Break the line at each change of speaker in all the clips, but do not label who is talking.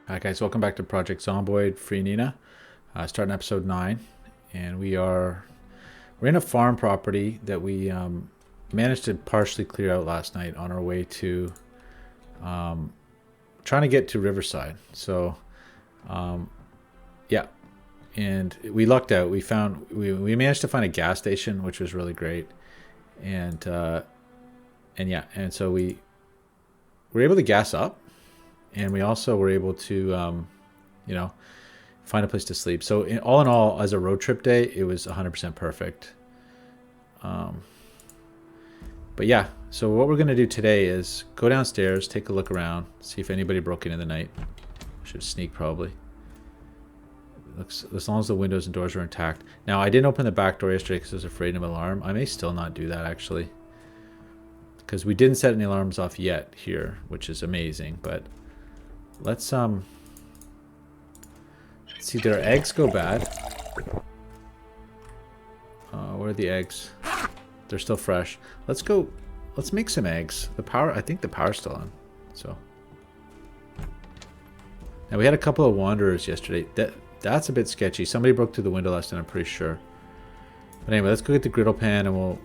Hi guys, welcome back to Project Zomboid Free Nina. Starting episode 9, and we're in a farm property that we managed to partially clear out last night on our way to trying to get to Riverside. So yeah, and we lucked out. We managed to find a gas station, which was really great, and yeah, and so we were able to gas up, and we also were able to you know, find a place to sleep. So all in all, as a road trip day, it was 100% perfect. But yeah, so what we're gonna do today is go downstairs, take a look around, see if anybody broke in the night. Should sneak probably. Looks, as long as the windows and doors are intact. Now I didn't open the back door yesterday because I was afraid of an alarm. I may still not do that actually, because we didn't set any alarms off yet here, which is amazing. But let's see, did our eggs go bad? Where are the eggs? They're still fresh. Let's make some eggs. I think the power's still on. So. Now we had a couple of wanderers yesterday. That's a bit sketchy. Somebody broke through the window last night, I'm pretty sure. But anyway, let's go get the griddle pan and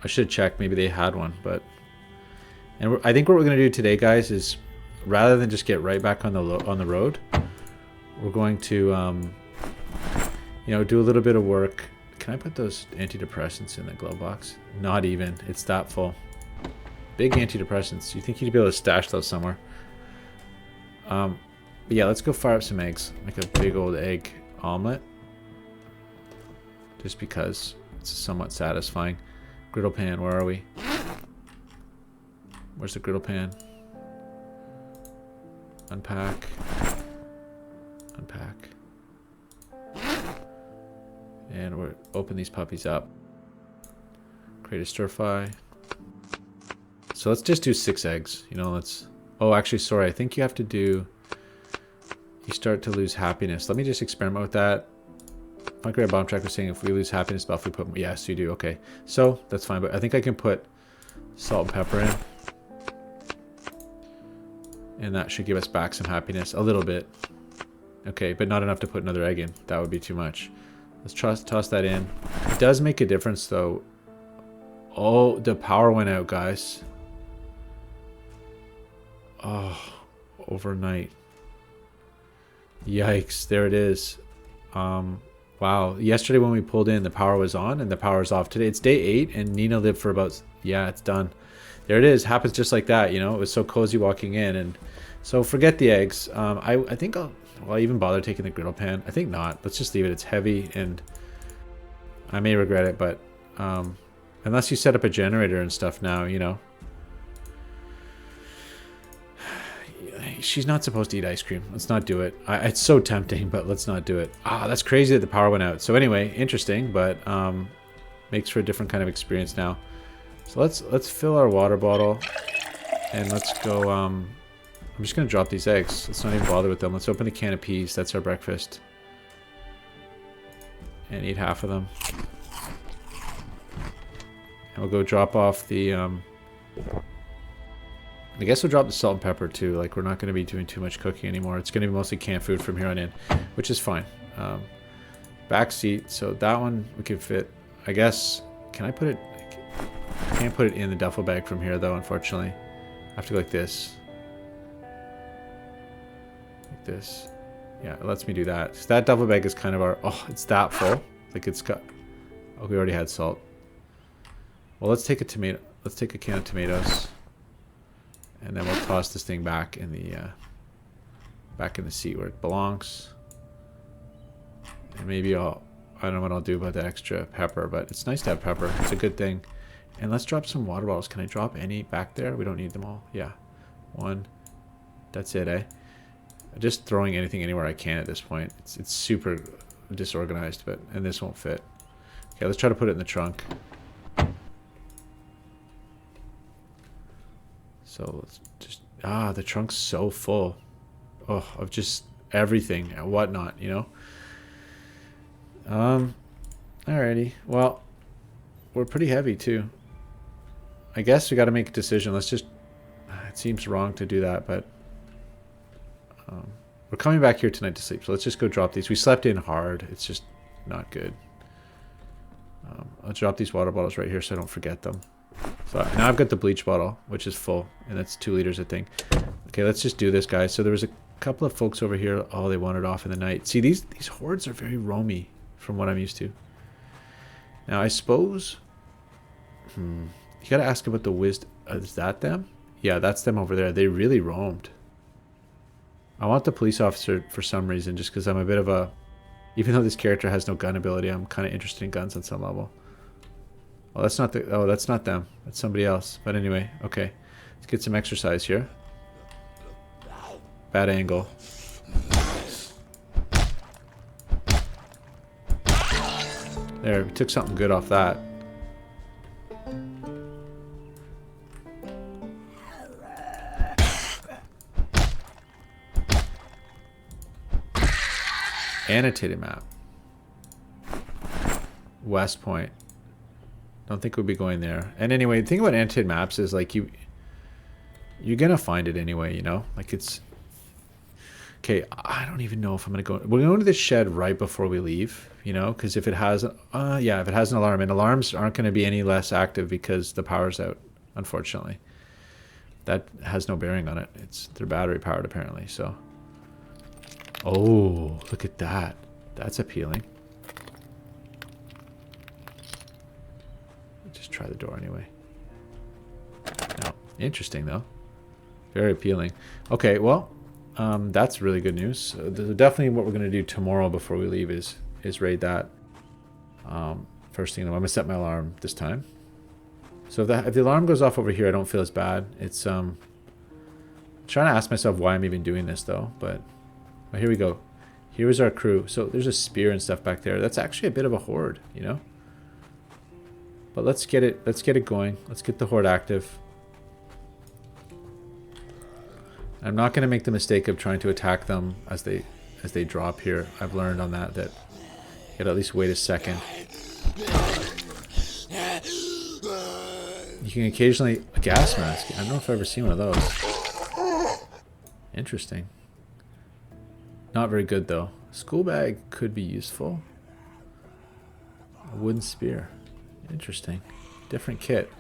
I should check, maybe they had one, but. And I think what we're going to do today, guys, is rather than just get right back on the road, we're going to, you know, do a little bit of work. Can I put those antidepressants in the glove box? Not even. It's that full. Big antidepressants. You think you'd be able to stash those somewhere? But yeah, let's go fire up some eggs. Make a big old egg omelet. Just because it's somewhat satisfying. Griddle pan, where are we? Where's the griddle pan? Unpack. Unpack. And we'll open these puppies up. Create a stir fry. So let's just do 6 eggs. You know, let's... Oh, actually, sorry. I think you have to do... You start to lose happiness. Let me just experiment with that. My great bomb track was saying if we lose happiness buff, we put... Yes, you do. Okay. So, that's fine. But I think I can put salt and pepper in. And that should give us back some happiness. A little bit. Okay, but not enough to put another egg in. That would be too much. Let's toss that in. It does make a difference, though. Oh, the power went out, guys. Oh, overnight. Yikes, there it is. Wow, yesterday when we pulled in, the power was on and the power's off. Today, it's day 8 and Nina lived for about... Yeah, it's done. There it is. Happens just like that, you know. It was so cozy walking in. And so forget the eggs. I think I'll even bother taking the griddle pan. I think not. Let's just leave it. It's heavy and I may regret it, but unless you set up a generator and stuff now, you know. She's not supposed to eat ice cream. Let's not do it. It's so tempting, but let's not do it. Ah, that's crazy that the power went out. So anyway, interesting, but makes for a different kind of experience now. So let's fill our water bottle and let's go. I'm just gonna drop these eggs. Let's not even bother with them. Let's open a can of peas. That's our breakfast. And eat half of them. And we'll go drop off the I guess we'll drop the salt and pepper too. Like, we're not going to be doing too much cooking anymore. It's going to be mostly canned food from here on in, which is fine. Back seat. So that one we can fit. I guess. Can I put it? I can't put it in the duffel bag from here though, unfortunately. I have to go like this. Like this. Yeah, it lets me do that. So that duffel bag is kind of our... Oh, it's that full. Like, it's got... Oh, we already had salt. Well, let's take a tomato. Let's take a can of tomatoes. And then we'll toss this thing back in the seat where it belongs. And maybe I don't know what I'll do about the extra pepper, but it's nice to have pepper. It's a good thing. And let's drop some water bottles. Can I drop any back there? We don't need them all. Yeah. 1. That's it, eh? I'm just throwing anything anywhere I can at this point. It's super disorganized, and this won't fit. Okay, let's try to put it in the trunk. So let's just... Ah, the trunk's so full. Oh, of just everything and whatnot, you know? Alrighty. Well, we're pretty heavy, too. I guess we got to make a decision. Let's just... It seems wrong to do that, but... We're coming back here tonight to sleep, so let's just go drop these. We slept in hard. It's just not good. I'll drop these water bottles right here so I don't forget them. So now I've got the bleach bottle, which is full, and that's 2 liters, I think. Okay, let's just do this, guys. So there was a couple of folks over here. Oh, they wandered off in the night. See, these hordes are very roamy from what I'm used to. Now, I suppose... you gotta ask about the wisdom. Is that them? Yeah, that's them over there. They really roamed. I want the police officer for some reason, just because I'm a bit of a... Even though this character has no gun ability, I'm kind of interested in guns on some level. Oh, that's not the... Oh, that's not them. That's somebody else. But anyway, okay. Let's get some exercise here. Bad angle. There, we took something good off that. Annotated map. West Point. Don't think we'll be going there. And anyway, the thing about annotated maps is like you're gonna find it anyway, you know? Like it's... Okay, I don't even know if I'm gonna go... We're going to this shed right before we leave, you know? Because if it has... yeah, if it has an alarm. And alarms aren't gonna be any less active because the power's out, unfortunately. That has no bearing on it. They're battery powered apparently, so... Oh, look at that. That's appealing. Just try the door anyway. No. Interesting, though. Very appealing. Okay, well, that's really good news. Definitely what we're going to do tomorrow before we leave is raid that. First thing, though, I'm going to set my alarm this time. So if the alarm goes off over here, I don't feel as bad. It's I'm trying to ask myself why I'm even doing this, though, but... Well, here we go. Here is our crew. So there's a spear and stuff back there. That's actually a bit of a horde, you know? But let's get it going. Let's get the horde active. I'm not going to make the mistake of trying to attack them as they drop here. I've learned on that you gotta at least wait a second. You can occasionally... A gas mask. I don't know if I've ever seen one of those. Interesting. Not very good, though. School bag could be useful. A wooden spear. Interesting. Different kit.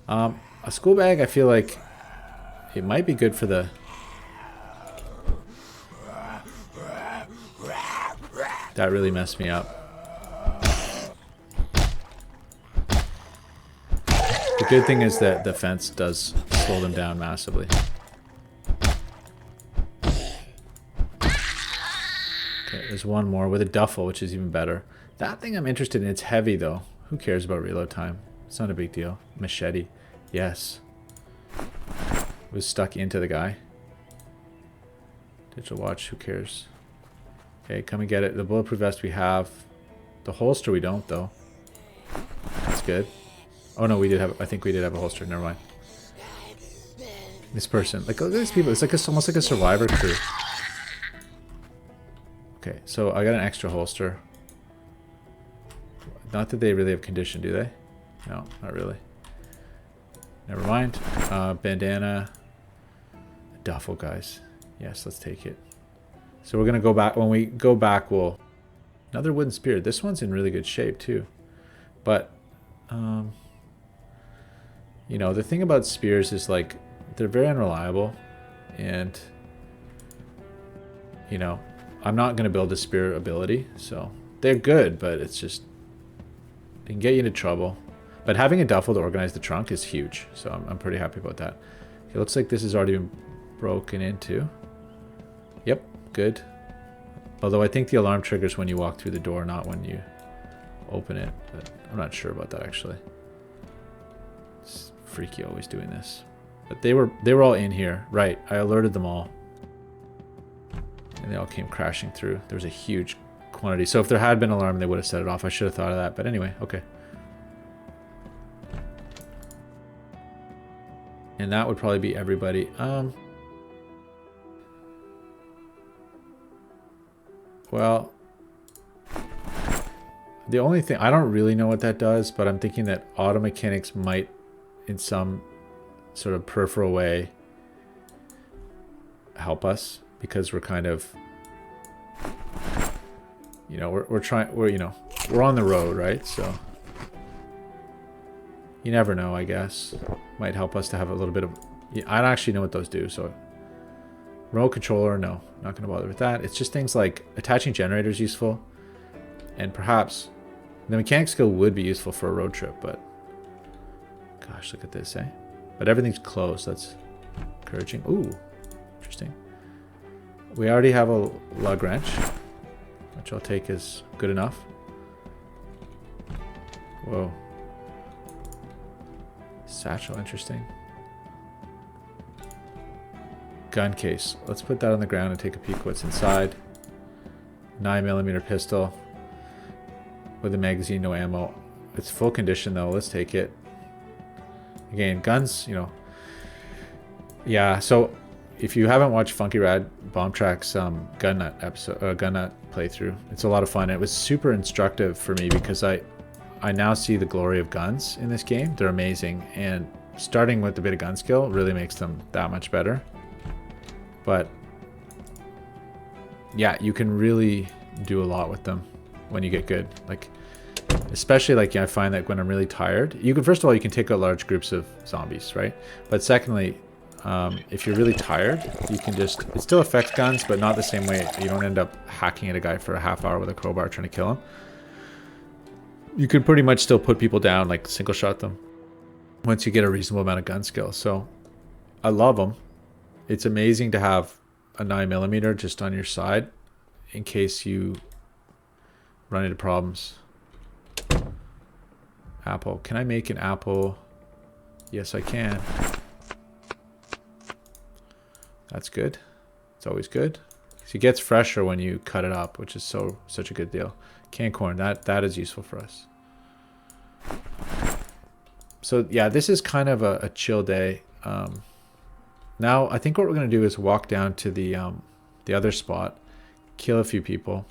A school bag, I feel like it might be good for the... That really messed me up. The good thing is that the fence does slow them down massively. There's one more with a duffel, which is even better. That thing I'm interested in. It's heavy, though. Who cares about reload time? It's not a big deal. Machete. Yes. Was stuck into the guy. Digital watch. Who cares? Okay, come and get it. The bulletproof vest we have. The holster we don't, though. That's good. Oh, no, we did have... I think we did have a holster. Never mind. This person. Like, look at these people. It's like almost like a survivor crew. Okay, so I got an extra holster. Not that they really have condition, do they? No, not really. Never mind. Bandana. Duffel, guys. Yes, let's take it. So we're going to go back. When we go back, we'll... Another wooden spear. This one's in really good shape, too. But, you know, the thing about spears is, like, they're very unreliable. And, you know... I'm not going to build a spear ability, so they're good, but it's just, they can get you into trouble. But having a duffel to organize the trunk is huge, so I'm pretty happy about that. It looks like this has already been broken into. Yep, good. Although I think the alarm triggers when you walk through the door, not when you open it. But I'm not sure about that, actually. It's freaky always doing this. But they were all in here. Right, I alerted them all. And they all came crashing through. There was a huge quantity. So if there had been an alarm, they would have set it off. I should have thought of that. But anyway, okay. And that would probably be everybody. Well, the only thing... I don't really know what that does, but I'm thinking that auto mechanics might, in some sort of peripheral way, help us. Because we're kind of you know, we're on the road, right? So you never know, I guess. Might help us to have a little bit of... Yeah, I don't actually know what those do, so... Remote controller, no. Not going to bother with that. It's just things like attaching generators useful. And perhaps... The mechanic skill would be useful for a road trip, but... Gosh, look at this, eh? But everything's closed. That's encouraging. Ooh, interesting. We already have a lug wrench, which I'll take as good enough. Whoa. Satchel, interesting. Gun case. Let's put that on the ground and take a peek what's inside. 9mm pistol with a magazine, no ammo. It's full condition though. Let's take it. Again, guns, you know. Yeah, so if you haven't watched Funky Rad Bomb Track's gun nut episode, gun nut playthrough, it's a lot of fun. It was super instructive for me because I now see the glory of guns in this game. They're amazing, and starting with a bit of gun skill really makes them that much better. But yeah, you can really do a lot with them when you get good. Like, especially like, yeah, I find that when I'm really tired, you can, first of all, you can take out large groups of zombies, right? But secondly, if you're really tired, you can just, it still affects guns, but not the same way. You don't end up hacking at a guy for a half hour with a crowbar trying to kill him. You can pretty much still put people down, like single shot them, once you get a reasonable amount of gun skill. So I love them. It's amazing to have a 9mm just on your side in case you run into problems. Apple. Can I make an apple? Yes, I can. That's good. It's always good. It gets fresher when you cut it up, which is such a good deal. Canned corn, that is useful for us. So yeah, this is kind of a chill day. Now I think what we're gonna do is walk down to the other spot, kill a few people,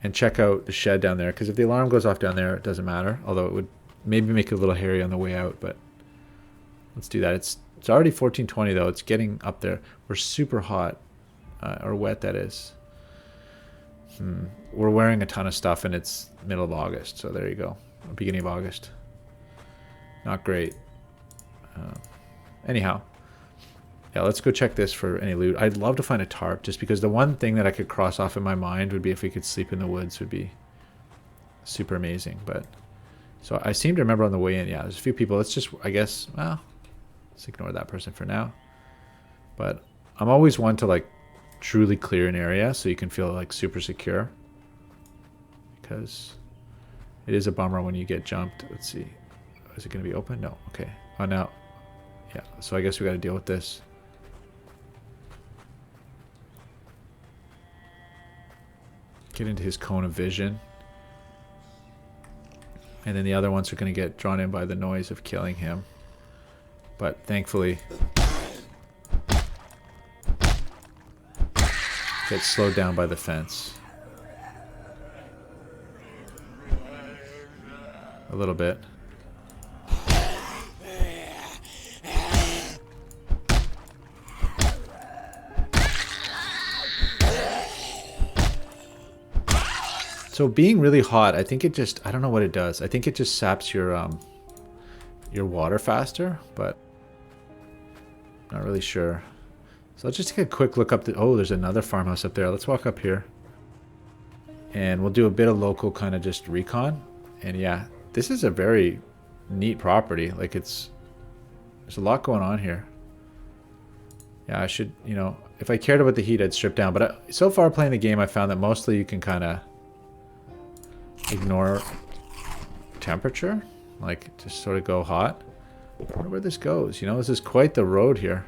and check out the shed down there. Because if the alarm goes off down there, it doesn't matter. Although it would maybe make it a little hairy on the way out. But let's do that. It's already 14:20 though. It's getting up there. We're super hot, or wet that is. We're wearing a ton of stuff, and it's middle of August. So there you go, beginning of August. Not great. Anyhow. Yeah, let's go check this for any loot. I'd love to find a tarp, just because the one thing that I could cross off in my mind would be if we could sleep in the woods would be super amazing. But so I seem to remember on the way in, yeah, there's a few people. Let's just, I guess, well, let's ignore that person for now. But I'm always one to like truly clear an area so you can feel like super secure, because it is a bummer when you get jumped. Let's see, is it going to be open? No. Okay. Oh, now, yeah. So I guess we got to deal with this. Get into his cone of vision. And then the other ones are going to get drawn in by the noise of killing him. But thankfully, get slowed down by the fence. A little bit. So being really hot, I think it just, I don't know what it does. I think it just saps your water faster, but not really sure. So let's just take a quick look up. Oh, there's another farmhouse up there. Let's walk up here. And we'll do a bit of local kind of just recon. And yeah, this is a very neat property. Like there's a lot going on here. Yeah, I should, you know, if I cared about the heat, I'd strip down. But so far playing the game, I found that mostly you can kind of ignore temperature, like just sort of go hot. I wonder where this goes. You know, this is quite the road here.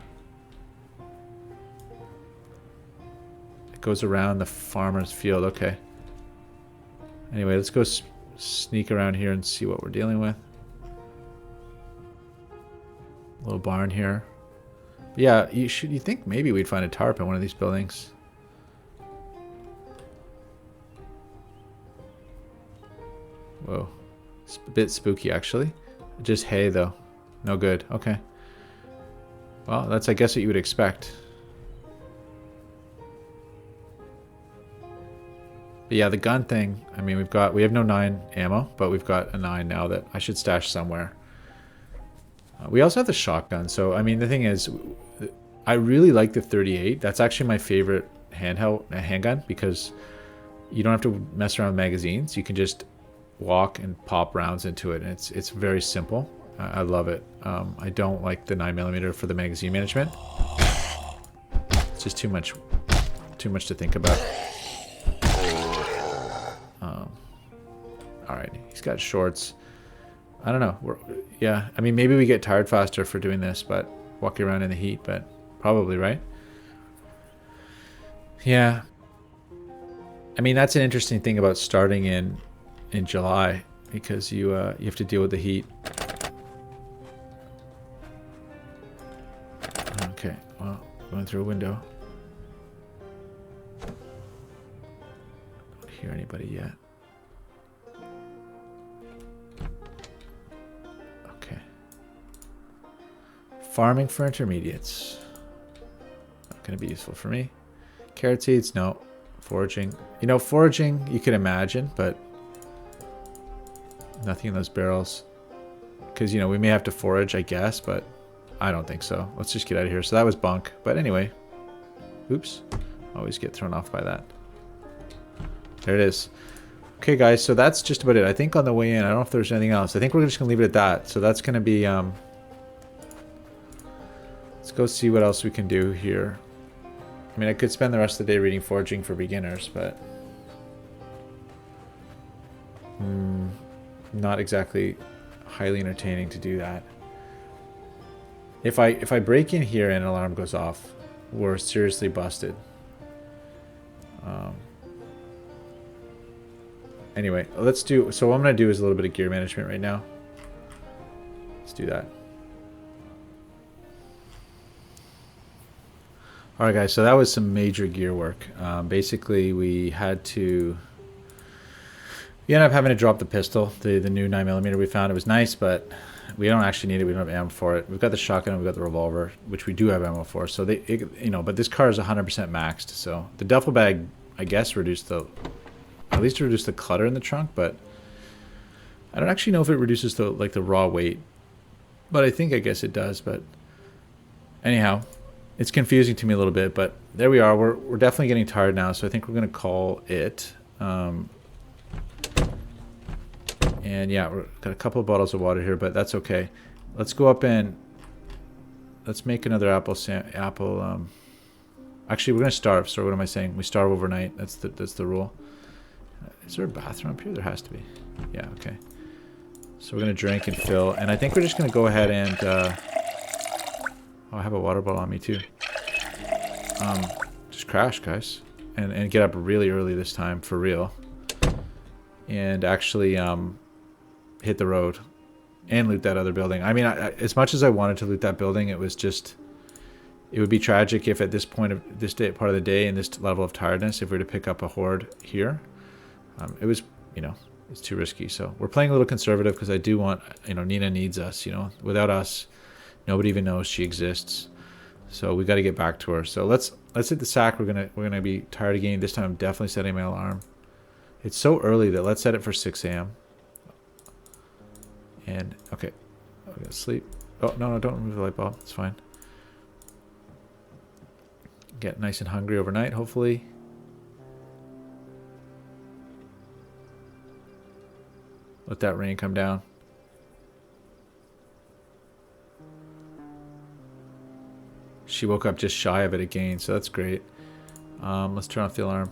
It goes around the farmer's field. Okay. Anyway, let's go sneak around here and see what we're dealing with. Little barn here. Yeah, you think maybe we'd find a tarp in one of these buildings. Whoa. It's a bit spooky, actually. Just hay, though. No good. Okay. Well, that's, I guess, what you would expect. But yeah, the gun thing, I mean, we have no 9 ammo, but we've got a 9 now that I should stash somewhere. We also have the shotgun, so I mean, the thing is, I really like the 38. That's actually my favorite handgun because you don't have to mess around with magazines. You can just walk and pop rounds into it, and it's very simple. I love it. I don't like the 9mm for the magazine management. It's just too much to think about. All right, he's got shorts. I don't know. Yeah, I mean, maybe we get tired faster for doing this, but walking around in the heat, but probably, right? Yeah. I mean, that's an interesting thing about starting in July, because you have to deal with the heat. Okay, well, going through a window. Don't hear anybody yet. Okay. Farming for intermediates. Not going to be useful for me. Carrot seeds, no. Foraging. You know, foraging you could imagine, but nothing in those barrels. Because, you know, we may have to forage, I guess, but I don't think so. Let's just get out of here. So that was bunk. But anyway. Oops. Always get thrown off by that. There it is. Okay, guys. So that's just about it. I think on the way in, I don't know if there's anything else. I think we're just going to leave it at that. So that's going to be... let's go see what else we can do here. I mean, I could spend the rest of the day reading Foraging for Beginners, but... not exactly highly entertaining to do that. If I break in here and an alarm goes off, we're seriously busted. Anyway, let's do... So what I'm going to do is a little bit of gear management right now. Let's do that. Alright guys, so that was some major gear work. Basically, we had to... We ended up having to drop the pistol, the new 9mm we found. It was nice, but we don't actually need it. We don't have ammo for it. We've got the shotgun and we've got the revolver, which we do have ammo for. So, you know, but this car is 100% maxed. So the duffel bag, I guess, reduced the... At least reduced the clutter in the trunk, but... I don't actually know if it reduces the, like, the raw weight. But I guess it does, but... Anyhow... It's confusing to me a little bit, but there we are. We're definitely getting tired now, so I think we're going to call it. And yeah, we've got a couple of bottles of water here, but that's okay. Let's go up and let's make another apple. Actually, we're going to starve. So what am I saying? We starve overnight. That's the rule. Is there a bathroom up here? There has to be. Yeah, okay. So we're going to drink and fill, and I think we're just going to go ahead and... I have a water bottle on me too. Just crash, guys, and get up really early this time for real, and actually hit the road and loot that other building. I mean, as much as I wanted to loot that building, it was just, it would be tragic if at this point of this part of the day and this level of tiredness, if we were to pick up a horde here. It was, you know, it's too risky. So we're playing a little conservative because I do want, you know, Nina needs us. You know, without us, nobody even knows she exists. So we got to get back to her. So let's hit the sack. We're gonna be tired again. This time I'm definitely setting my alarm. It's so early that let's set it for 6 a.m. And okay, I'm gonna sleep. Oh no, don't remove the light bulb. It's fine. Get nice and hungry overnight, hopefully. Let that rain come down. She woke up just shy of it again, so that's great. Let's turn off the alarm.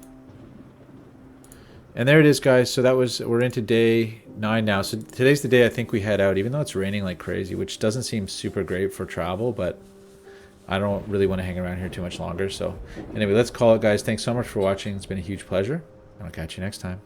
And there it is, guys. So that was, we're into day 9 now. So today's the day I think we head out, even though it's raining like crazy, which doesn't seem super great for travel, but I don't really want to hang around here too much longer. So anyway, let's call it, guys. Thanks so much for watching. It's been a huge pleasure, and I'll catch you next time.